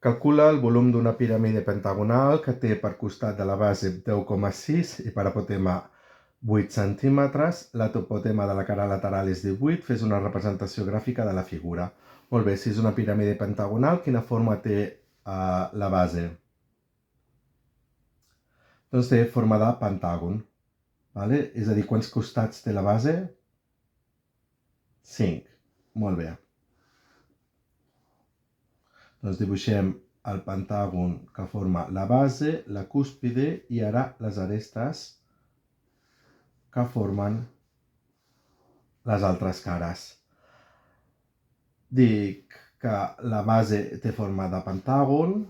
Calcula el volum d'una piràmide pentagonal que té per costat de la base 10,6 i per apotema 8 centímetres. La topotema de la cara lateral és 18. Fes una representació gràfica de la figura. Molt bé, si és una piràmide pentagonal, quina forma té la base? Doncs té forma de pentàgon. Vale? És a dir, quants costats té la base? 5. Molt bé. Doncs dibuixem el pentàgon que forma la base, la cúspide i ara les arestes que formen les altres cares. Dic que la base té forma de pentàgon,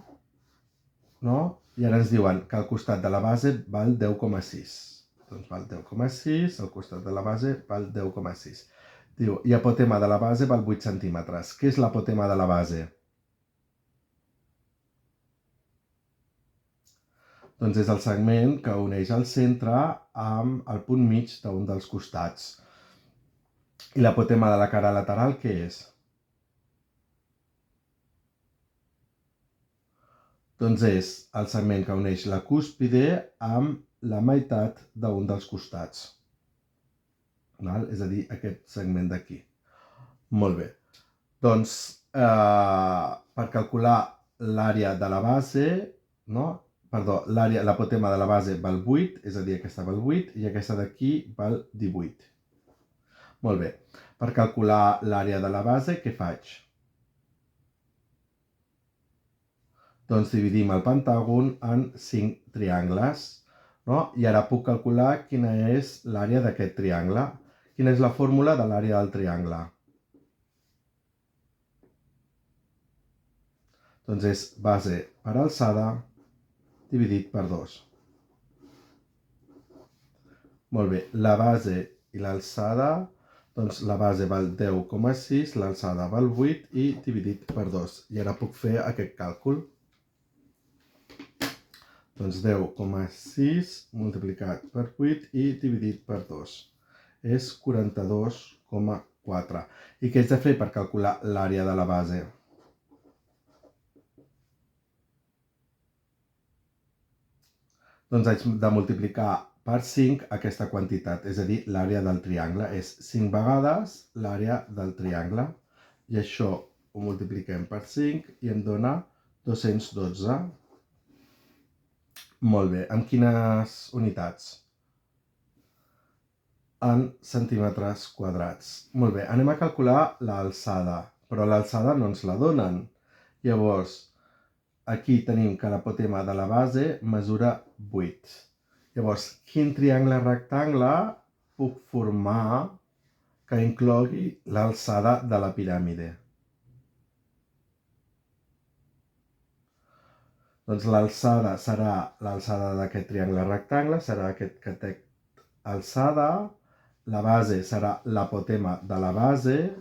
no? I ara ens diuen que el costat de la base val 10,6. Doncs val 10,6, el costat de la base val 10,6. Diu, i apotema de la base val 8 centímetres. Què és l'apotema de la base? Doncs és el segment que uneix el centre amb el punt mig d'un dels costats. I l'apotema de la cara lateral què és? Doncs és el segment que uneix la cúspide amb la meitat d'un dels costats. És a dir, aquest segment d'aquí. Molt bé. Doncs per calcular l'àrea de la base, no? Perdó, l'apotema de la base val 8, és a dir, aquesta val 8 i aquesta d'aquí val 18. Molt bé. Per calcular l'àrea de la base, què faig? Doncs dividim el pentàgon en 5 triangles, no? I ara puc calcular quina és l'àrea d'aquest triangle. Quina és la fórmula de l'àrea del triangle? Doncs és base per alçada dividit per 2. Molt bé, la base i l'alçada, doncs la base val 10,6, l'alçada val 8 i dividit per 2. I ara puc fer aquest càlcul. Doncs 10,6 multiplicat per 8 i dividit per 2. És 42,4. I què haig de fer per calcular l'àrea de la base? Doncs haig de multiplicar per 5 aquesta quantitat, és a dir, l'àrea del triangle. És 5 vegades l'àrea del triangle. I això ho multipliquem per 5 i em dona 212. Molt bé. Amb quines unitats? En centímetres quadrats. Molt bé. Anem a calcular l'alçada, però l'alçada no ens la donen. Llavors, aquí tenim que l'apotema de la base mesura 8. Llavors, quin triangle rectangle puc formar que inclogui l'alçada de la piràmide? Doncs l'alçada serà l'alçada d'aquest triangle rectangle, serà aquest que té alçada, la base serà l'apotema de la base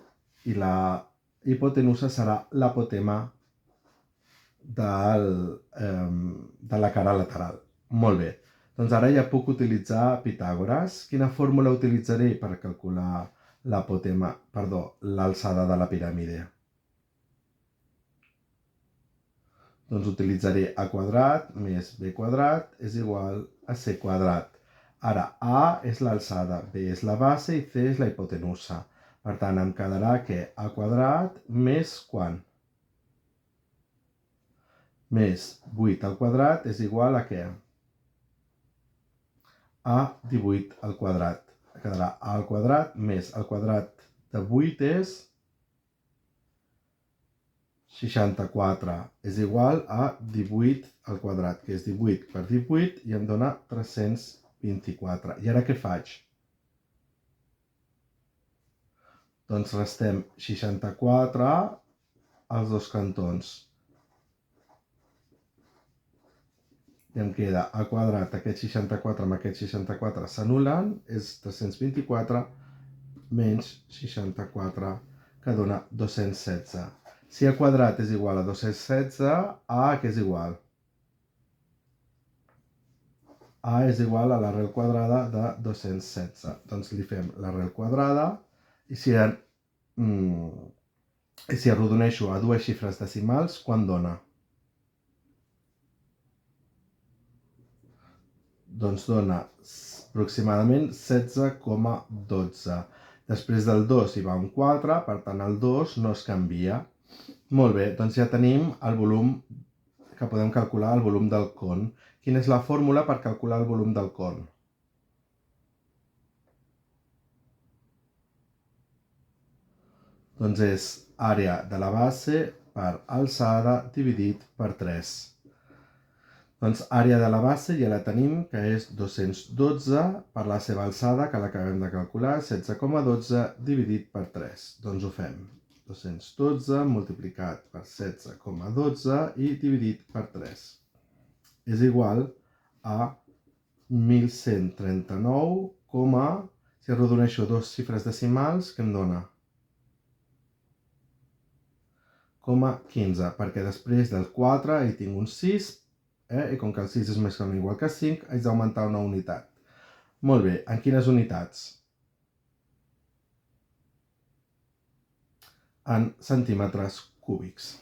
i la hipotenusa serà l'apotema de la cara lateral. Molt bé. Doncs ara ja puc utilitzar Pitàgores. Quina fórmula utilitzaré per calcular l'alçada de la piràmide? Doncs utilitzaré a quadrat més b quadrat és igual a c quadrat. Ara, a és l'alçada, b és la base i c és la hipotenusa. Per tant, em quedarà que a quadrat més quant? Més 8 al quadrat és igual a què? A 18 al quadrat. Quedarà a al quadrat més el quadrat de 8 és 64. És igual a 18 al quadrat, que és 18 per 18 i em dona 324. I ara què faig? Doncs restem 64 als dos cantons. I em queda a quadrat, aquest 64 amb aquest 64 s'anulen, és 324 menys 64, que dona 216. Si a quadrat és igual a 216, a què és igual? A és igual a l'arrel quadrada de 216. Doncs li fem l'arrel quadrada i si arrodoneixo a dues xifres decimals, quant dona? Doncs dona aproximadament 16,12. Després del 2 hi va un 4, per tant el 2 no es canvia. Molt bé, doncs ja tenim el volum, que podem calcular el volum del con. Quina és la fórmula per calcular el volum del con? Doncs és àrea de la base per alçada dividit per 3. Doncs àrea de la base ja la tenim, que és 212 per la seva alçada, que l'acabem de calcular, 16,12 dividit per 3. Doncs ho fem. 212 multiplicat per 16,12 i dividit per 3. És igual a 1139, si arrodoneixo dos xifres decimals, què em dona? 0,15, perquè després del 4 hi tinc un 6, i com que el 6 és més que o igual que 5, haig d'augmentar una unitat. Molt bé, en quines unitats? En centímetres cúbics.